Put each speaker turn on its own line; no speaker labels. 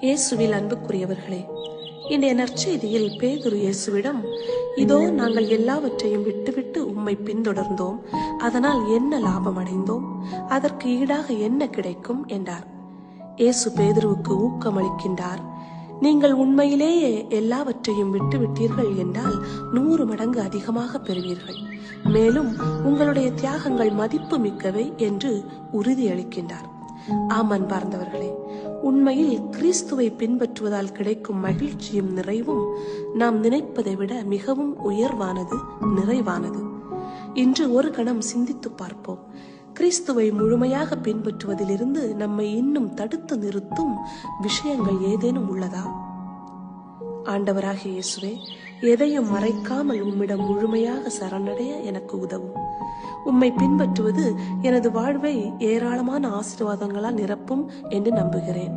இயேசுவில் அன்புக்குரியவர்களே, இன்றைய நற்செய்தியில் பேதுரு இயேசுவிடம், இதோ நாங்கள் எல்லாவற்றையும் விட்டுவிட்டு உம்மை பின்தொடர்ந்தோம், அதனால் என்ன லாபம் அடைந்தோம், அதற்கு ஈடாக என்ன கிடைக்கும் என்றார். இயேசு பேதுருவுக்கு ஊக்கமளிக்கின்றார். நீங்கள் உண்மையிலேயே எல்லாவற்றையும் விட்டுவிட்டீர்கள் என்றால் 100 மடங்கு அதிகமாக பெறுவீர்கள், மேலும் உங்களுடைய தியாகங்கள் மதிப்பு மிக்கவை என்று உறுதியளிக்கின்றார். ஆம் அன்பார்ந்தவர்களே, உண்மையில் கிறிஸ்துவை பின்பற்றுவதால் கிடைக்கும் மகிழ்ச்சியும் நிறைவும் நாம் நினைப்பதை விட மிகவும் உயர்வானது, நிறைவானது. இன்று ஒரு கணம் சிந்தித்து பார்ப்போம். கிறிஸ்துவை முழுமையாக பின்பற்றுவதிலிருந்து நம்மை இன்னும் தடுத்து நிறுத்தும் விஷயங்கள் ஏதேனும் உள்ளதா? ஆண்டவராகிய இயேசுவே, எதையும் மறைக்காமல் உம்மிடம் முழுமையாக சரணடைய எனக்கு உதவும். உம்மை பின்பற்றுவது எனது வாழ்வை ஏராளமான ஆசீர்வாதங்களால் நிரப்பும் என்று நம்புகிறேன்.